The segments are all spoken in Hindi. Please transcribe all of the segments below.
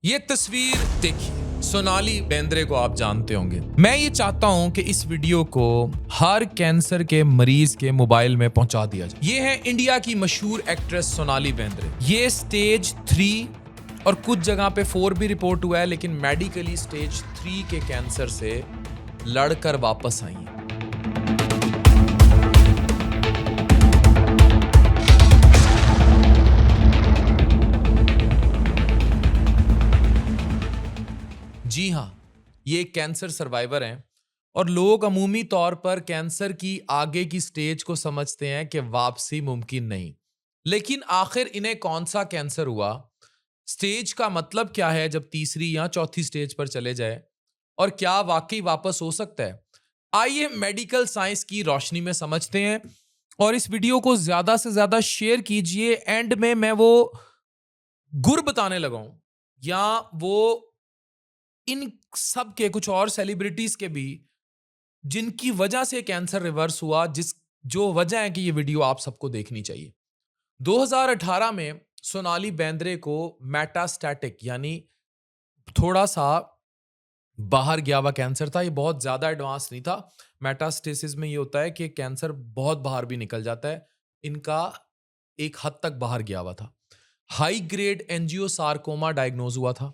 ये तस्वीर देखिए, सोनाली बेंद्रे को आप जानते होंगे। मैं ये चाहता हूं कि इस वीडियो को हर कैंसर के मरीज के मोबाइल में पहुंचा दिया जाए। ये है इंडिया की मशहूर एक्ट्रेस सोनाली बेंद्रे। ये स्टेज 3 और कुछ जगह पे 4 भी रिपोर्ट हुआ है, लेकिन मेडिकली स्टेज 3 के कैंसर से लड़कर वापस आई हैं। जी हाँ, ये एक कैंसर सर्वाइवर हैं और लोग अमूमी तौर पर कैंसर की आगे की स्टेज को समझते हैं कि वापसी मुमकिन नहीं। लेकिन आखिर इन्हें कौन सा कैंसर हुआ? स्टेज का मतलब क्या है जब तीसरी या चौथी स्टेज पर चले जाए? और क्या वाकई वापस हो सकता है? आइए मेडिकल साइंस की रोशनी में समझते हैं और इस वीडियो को ज्यादा से ज्यादा शेयर कीजिए। एंड में मैं वो गुर बताने लगा हूं या वो इन सब के कुछ और सेलिब्रिटीज के भी जिनकी वजह से कैंसर रिवर्स हुआ, जिस जो वजह है कि ये वीडियो आप सबको देखनी चाहिए। 2018 में सोनाली बेंद्रे को मेटास्टैटिक यानी थोड़ा सा बाहर गया हुआ कैंसर था। ये बहुत ज्यादा एडवांस नहीं था। मेटास्टेसिस में ये होता है कि कैंसर बहुत बाहर भी निकल जाता है। इनका एक हद तक बाहर गया हुआ था। हाई ग्रेड एंजियोसार्कोमा डायग्नोज हुआ था।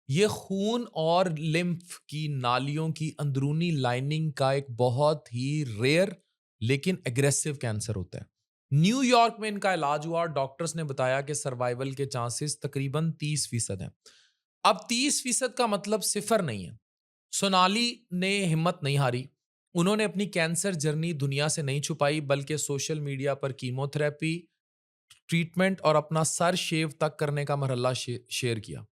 ये खून और लिम्फ की नालियों की अंदरूनी लाइनिंग का एक बहुत ही रेयर लेकिन एग्रेसिव कैंसर होता है। न्यूयॉर्क में इनका इलाज हुआ और डॉक्टर्स ने बताया कि सर्वाइवल के चांसेस तकरीबन 30% हैं। अब 30% का मतलब सिफर नहीं है। सोनाली ने हिम्मत नहीं हारी। उन्होंने अपनी कैंसर जर्नी दुनिया से नहीं छुपाई, बल्कि सोशल मीडिया पर कीमोथेरेपी ट्रीटमेंट और अपना सर शेव तक करने का मरहला शेयर किया।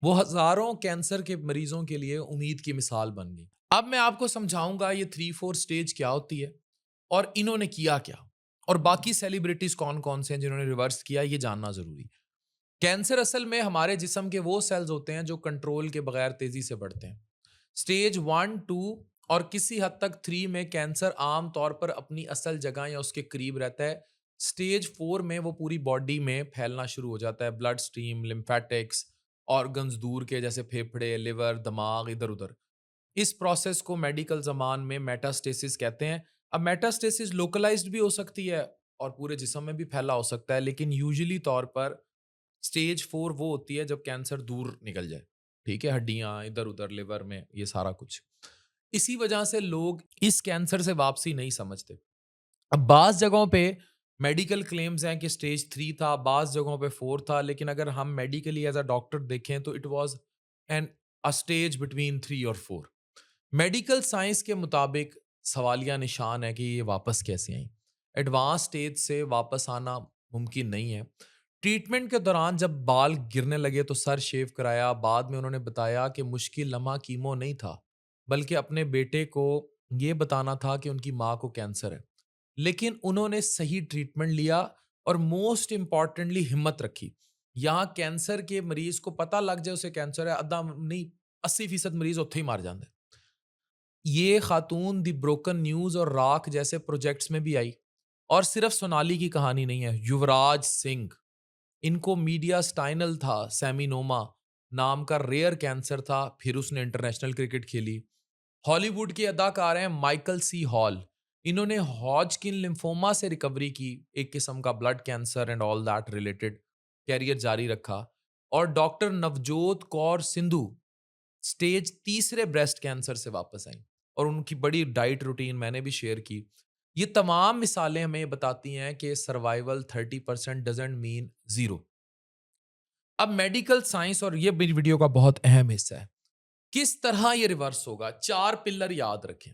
वो हजारों कैंसर के मरीजों के लिए उम्मीद की मिसाल बन गई। अब मैं आपको समझाऊंगा ये 3-4 स्टेज क्या होती है और इन्होंने किया क्या, और बाकी सेलिब्रिटीज कौन कौन से हैं जिन्होंने रिवर्स किया, ये जानना जरूरी। कैंसर असल में हमारे जिस्म के वो सेल्स होते हैं जो कंट्रोल के बगैर तेजी से बढ़ते हैं। स्टेज 1, 2 और किसी हद तक 3 में कैंसर आम तौर पर अपनी असल जगह या उसके करीब रहता है। स्टेज 4 में वो पूरी बॉडी में फैलना शुरू हो जाता है। ब्लड स्ट्रीम, लिम्फेटिक्स, ऑर्गन्स दूर के जैसे फेफड़े, लिवर, दिमाग, इधर उधर। इस प्रोसेस को मेडिकल जबान में मेटास्टेसिस कहते हैं। अब मेटास्टेसिस लोकलाइज्ड भी हो सकती है और पूरे जिस्म में भी फैला हो सकता है, लेकिन यूजुअली तौर पर स्टेज 4 वो होती है जब कैंसर दूर निकल जाए। ठीक है, हड्डियां इधर उधर, लिवर में, ये सारा कुछ। इसी वजह से लोग इस कैंसर से वापसी नहीं समझते। अब बाज़ जगहों पे मेडिकल क्लेम्स हैं कि स्टेज 3 था, बाज़ जगहों पे 4 था, लेकिन अगर हम मेडिकली एज़ अ डॉक्टर देखें तो it was an a stage between 3 और 4। मेडिकल साइंस के मुताबिक सवालिया निशान है कि ये वापस कैसे आई। एडवांस स्टेज से वापस आना मुमकिन नहीं है। ट्रीटमेंट के दौरान जब बाल गिरने लगे तो सर शेव कराया। बाद में उन्होंने बताया कि मुश्किल लम्हा कीमो नहीं था, बल्कि अपने बेटे को ये बताना था कि उनकी माँ को कैंसर है। लेकिन उन्होंने सही ट्रीटमेंट लिया और मोस्ट इंपॉर्टेंटली हिम्मत रखी। यहाँ कैंसर के मरीज को पता लग जाए उसे कैंसर है, अद्धा नहीं 80% मरीज उत्थे ही मार जाते हैं। ये खातून दी ब्रोकन न्यूज और राख जैसे प्रोजेक्ट्स में भी आई। और सिर्फ सोनाली की कहानी नहीं है। युवराज सिंह, इनको मीडिया स्टाइनल था, सेमिनोमा नाम का रेयर कैंसर था, फिर उसने इंटरनेशनल क्रिकेट खेली। हॉलीवुड के अदाकार हैं माइकल सी हॉल, इन्होंने हॉजकिन लिम्फोमा से रिकवरी की, एक किस्म का blood cancer and all that related, career जारी रखा। और डॉक्टर नवजोत कौर सिंधु स्टेज तीसरे ब्रेस्ट कैंसर से वापस आई और उनकी बड़ी डाइट रूटीन मैंने भी शेयर की। ये तमाम मिसालें हमें ये बताती हैं कि सर्वाइवल 30% डजेंट मीन जीरो। अब मेडिकल साइंस, और ये मेरी वीडियो का बहुत अहम हिस्सा है, किस तरह ये रिवर्स होगा। 4 पिलर याद रखें।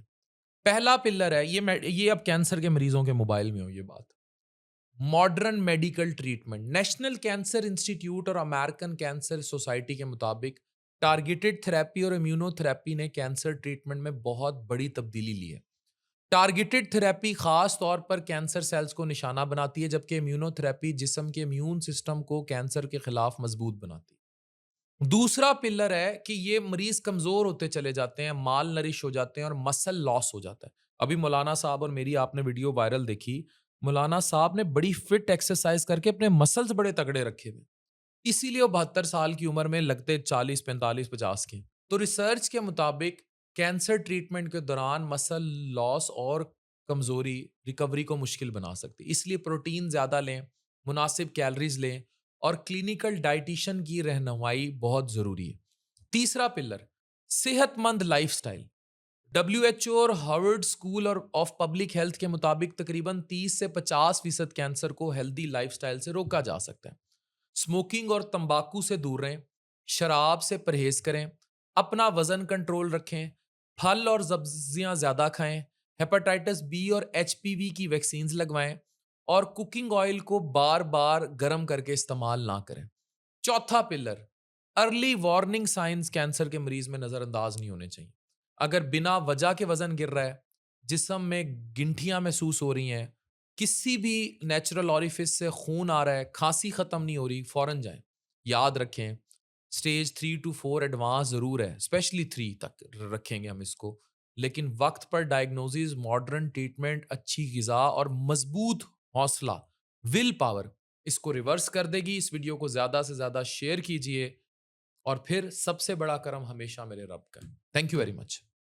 पहला पिलर है, ये अब कैंसर के मरीजों के मोबाइल में हो ये बात, modern medical treatment. National cancer institute और अमेरिकन कैंसर सोसाइटी के मुताबिक टारगेटेड थेरेपी और इम्यूनोथेरेपी ने कैंसर ट्रीटमेंट में बहुत बड़ी तब्दीली ली है। टारगेटेड थेरेपी खास तौर पर कैंसर सेल्स को निशाना बनाती है, जबकि इम्यूनोथेरेपी जिस्म के इम्यून सिस्टम को कैंसर के खिलाफ मजबूत बनाती है। दूसरा पिलर है कि ये मरीज कमजोर होते चले जाते हैं, माल नरिश हो जाते हैं और मसल लॉस हो जाता है। अभी मौलाना साहब और मेरी आपने वीडियो वायरल देखी, मौलाना साहब ने बड़ी फिट एक्सरसाइज करके अपने मसल्स बड़े तगड़े रखे हुए। इसीलिए वो 72 साल की उम्र में लगते 40, 45, 50 के। तो रिसर्च के मुताबिक कैंसर ट्रीटमेंट के दौरान मसल लॉस और कमजोरी रिकवरी को मुश्किल बना सकती है। इसलिए प्रोटीन ज़्यादा लें, मुनासिब कैलोरीज लें और क्लिनिकल डाइटिशियन की रहनुमाई बहुत ज़रूरी है। तीसरा पिलर, सेहतमंद लाइफस्टाइल। डब्ल्यूएचओ और हार्वर्ड स्कूल और ऑफ पब्लिक हेल्थ के मुताबिक तकरीबन 30 से 50% कैंसर को हेल्दी लाइफस्टाइल से रोका जा सकता है। स्मोकिंग और तंबाकू से दूर रहें, शराब से परहेज करें, अपना वजन कंट्रोल रखें, फल और सब्जियां ज्यादा खाएं, हेपेटाइटिस बी और एचपीवी की वैक्सीन लगवाएं और कुकिंग ऑयल को बार बार गर्म करके इस्तेमाल ना करें। चौथा pillar, early warning science cancer के मरीज में नजरअंदाज नहीं होने चाहिए। अगर बिना वजह के वजन गिर रहा है, जिस्म में गिंठियां महसूस हो रही हैं, किसी भी नेचुरल ऑरिफिस से खून आ रहा है, खांसी खत्म नहीं हो रही, फौरन जाएं। याद रखें, स्टेज 3 to 4 एडवांस जरूर है, स्पेशली 3 तक रखेंगे हम इसको। लेकिन वक्त पर डायग्नोसिस, मॉडर्न ट्रीटमेंट, अच्छी गिजा और मजबूत हौसला, विल पावर इसको रिवर्स कर देगी। इस वीडियो को ज्यादा से ज्यादा शेयर कीजिए और फिर सबसे बड़ा करम हमेशा मेरे रब का। Thank you very much.